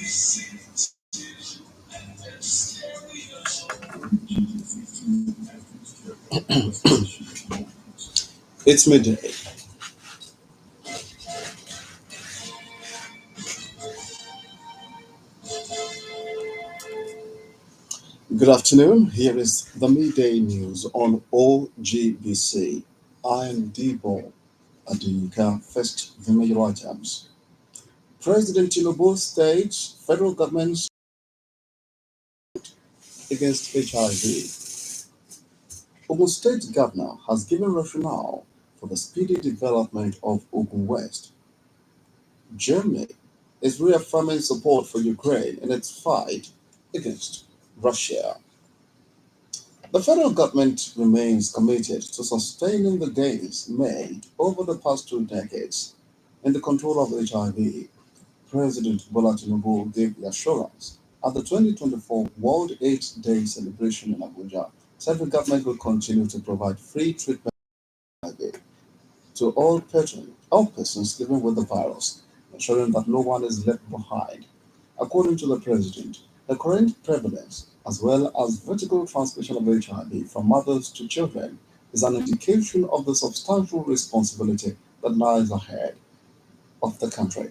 It's midday. Good afternoon. Here is the midday news on OGBC. I am Debo. Adeyinka. First, the major items. President Tinubu states federal government against HIV. Ogun State Governor has given rationale for the speedy development of Ogun West. Germany is reaffirming support for Ukraine in its fight against Russia. The federal government remains committed to sustaining the gains made over the past 2 decades in the control of HIV. President Bola Tinubu gave the assurance at the 2024 World AIDS Day celebration in Abuja said the government will continue to provide free treatment to all persons living with the virus, ensuring that no one is left behind. According to the president, the current prevalence, as well as vertical transmission of HIV from mothers to children, is an indication of the substantial responsibility that lies ahead of the country.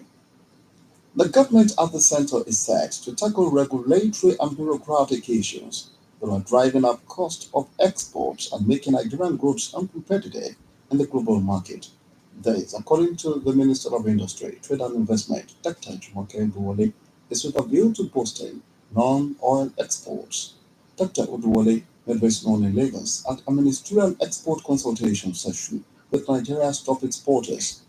The government at the center is set to tackle regulatory and bureaucratic issues that are driving up cost of exports and making Nigerian goods uncompetitive in the global market. This, according to the Minister of Industry, Trade and Investment, Dr. Jumoke Buwale, is with a view to boosting non-oil exports. Dr. Oduwale made this known in Lagos at a ministerial export consultation session with Nigeria's top exporters.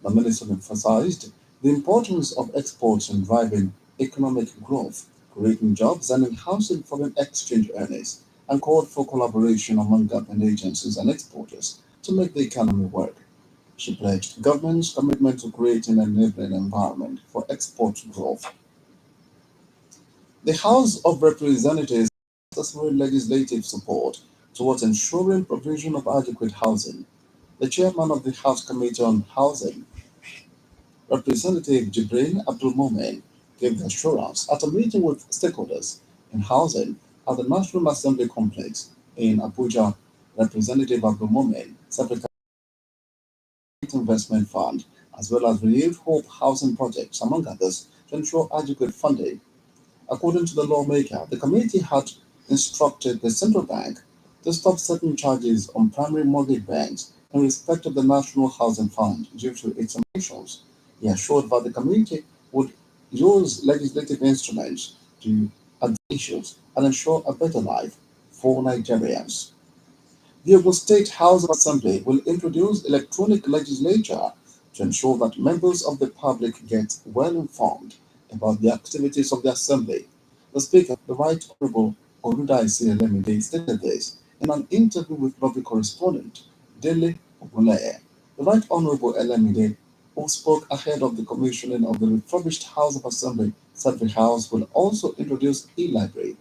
The minister emphasized the importance of exports in driving economic growth, creating jobs, and enhancing foreign exchange earnings, and called for collaboration among government agencies and exporters to make the economy work. She pledged government's commitment to creating an enabling environment for export growth. The House of Representatives necessary legislative support towards ensuring provision of adequate housing. The chairman of the House Committee on Housing, Representative Jibril Abdulmomen, gave the assurance at a meeting with stakeholders in housing at the National Assembly Complex in Abuja. Representative Abdulmomen said the investment fund, as well as renewed hope housing projects, among others, to ensure adequate funding. According to the lawmaker, the committee had instructed the central bank to stop certain charges on primary mortgage banks in respect of the National Housing Fund due to its omissions. He assured that the committee would use legislative instruments to address issues and ensure a better life for Nigerians. The Ogun State House of Assembly will introduce electronic legislature to ensure that members of the public get well informed about the activities of the Assembly. The Speaker, the Right Honorable Oludaisi Elemide, stated this in an interview with lovely correspondent Dele Ogunleye. The Right Honorable Elemide, who spoke ahead of the commissioning of the refurbished House of Assembly, said the House will also introduce e-library.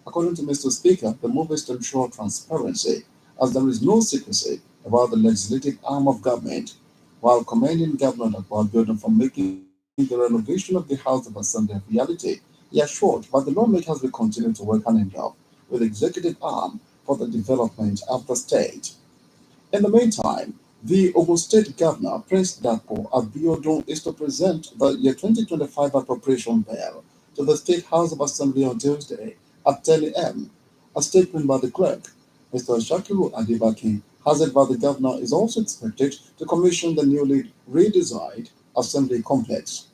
According to Mr. Speaker, the move is to ensure transparency, as there is no secrecy about the legislative arm of government, while commending Governor Akpabio for making the renovation of the House of Assembly a reality. He assured that the lawmakers will continue to work hand in glove with the executive arm for the development of the state. In the meantime, the Ogun State Governor, Prince Dapo Abiodun, is to present the year 2025 appropriation bill to the State House of Assembly on Tuesday at 10 a.m. A statement by the clerk, Mr. Shakiru Adibaki, has it that the governor is also expected to commission the newly redesigned Assembly complex.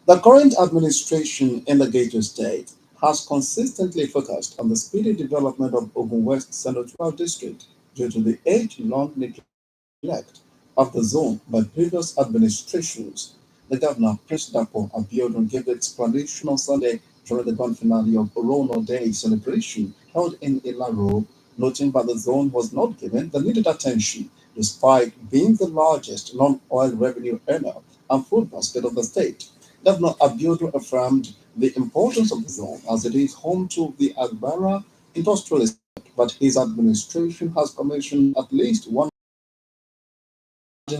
The current administration in the Gateway State has consistently focused on the speedy development of Ogun West Senatorial District due to the age-long neglect of the zone by previous administrations. The governor, Prince Dapo Abiodun, gave the explanation on Sunday during the grand finale of Orono Day celebration held in Ilaro, noting that the zone was not given the needed attention despite being the largest non-oil revenue earner and food basket of the state. Governor Abiodun affirmed the importance of the zone as it is home to the Agbara industrial estate, but his administration has commissioned at least one,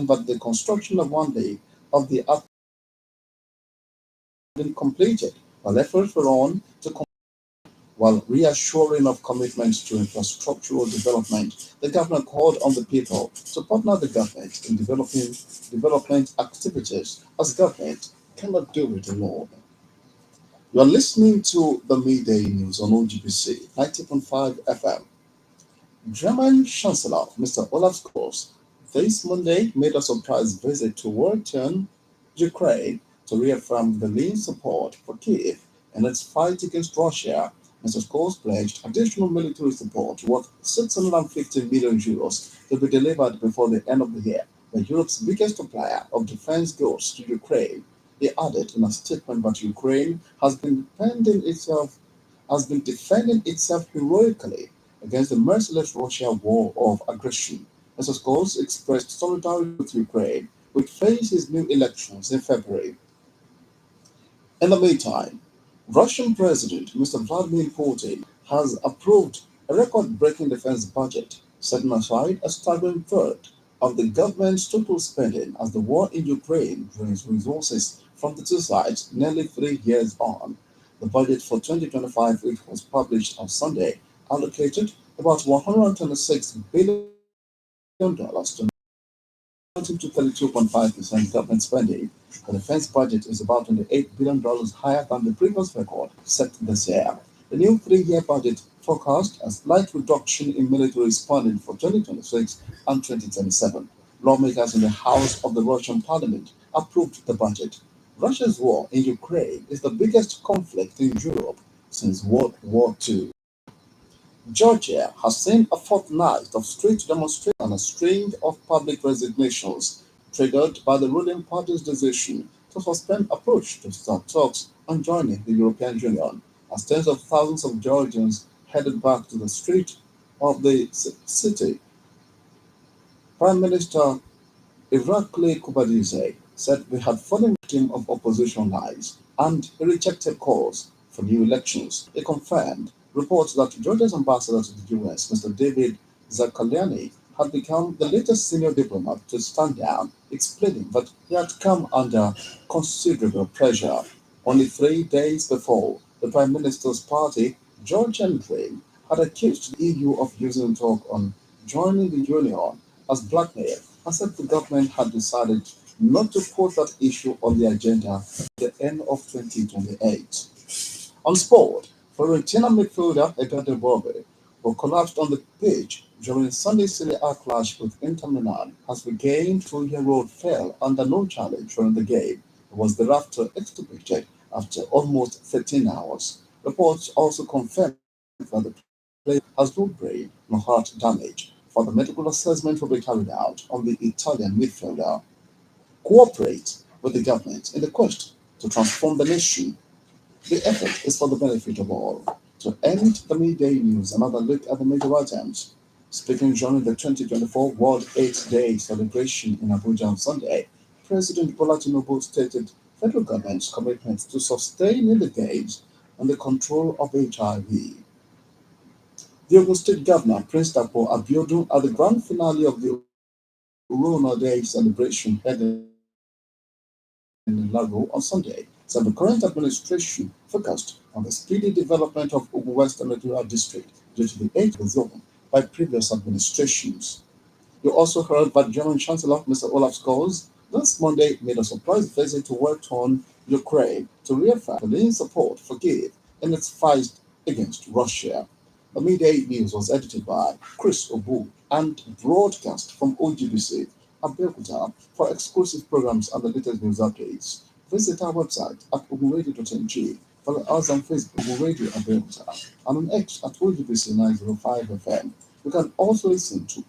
but the construction of one day of the been completed, while efforts were on to while reassuring of commitment to infrastructural development. The governor called on the people to partner the government in developing development activities, as government cannot do it alone. You are listening to the midday news on OGBC 90.5 FM. German Chancellor Mr. Olaf Scholz this Monday made a surprise visit to war-torn Ukraine to reaffirm Berlin's support for Kiev in its fight against Russia. Mr. Scholz pledged additional military support worth 650 million euros to be delivered before the end of the year, by Europe's biggest supplier of defense goods to Ukraine. He added in a statement that Ukraine has been defending itself heroically against the merciless Russian war of aggression. Mr. Scholz expressed solidarity with Ukraine, which faces new elections in February. In the meantime, Russian President Mr. Vladimir Putin has approved a record-breaking defense budget, setting aside a staggering third of the government's total spending as the war in Ukraine drains resources from the two sides nearly 3 years on. The budget for 2025, which was published on Sunday, allocated about $126 billion to amounting to 32.5% government spending. The defense budget is about $28 billion higher than the previous record set this year. The new 3 year budget forecast a slight reduction in military spending for 2026 and 2027. Lawmakers in the House of the Russian Parliament approved the budget. Russia's war in Ukraine is the biggest conflict in Europe since World War II. Georgia has seen a fortnight of street demonstrations and a string of public resignations triggered by the ruling party's decision to suspend approach to start talks on joining the European Union, as tens of thousands of Georgians headed back to the street of the city. Prime Minister Irakli Kubadize said they had fallen victim of opposition lies and he rejected calls for new elections. He confirmed reports that Georgia's ambassador to the US, Mr. David Zakaliani, had become the latest senior diplomat to stand down, explaining that he had come under considerable pressure. Only 3 days before, the Prime Minister's party, Georgian Dream, had accused the EU of using talk on joining the Union as blackmail and said the government had decided not to put that issue on the agenda at the end of 2028. On sport, Fiorentina midfielder Edgardo Bobby, who collapsed on the pitch during Sunday's Serie A clash with Inter Milan, has regained 2-year-old fell under no challenge during the game. He was thereafter extubated after almost 13 hours. Reports also confirmed that the player has no brain nor heart damage. Further medical assessment will be carried out on the Italian midfielder. Cooperate with the government in the quest to transform the nation. The effort is for the benefit of all. To end the midday news, another look at the major items. Speaking during the 2024 World AIDS Day celebration in Abuja on Sunday, President Bola Tinubu stated federal government's commitment to sustaining the gains on the control of HIV. The Ogun State Governor, Prince Dapo Abiodun, at the grand finale of the Corona Day celebration held in Lago on Sunday, said the current administration focused on the speedy development of Ogun West Senatorial District due to the age of the zone by previous administrations. You also heard that German Chancellor Mr. Olaf Scholz last Monday made a surprise visit to war-torn Ukraine to reaffirm Berlin's support for Kiev in its fight against Russia. The midday news was edited by Chris Obu and broadcast from OGBC Abeokuta. For exclusive programs and the latest news updates, visit our website at ogunradio.ng. Follow us on Facebook, Ogun Radio Abeokuta, and on X at OGBC 905 FM. You can also listen to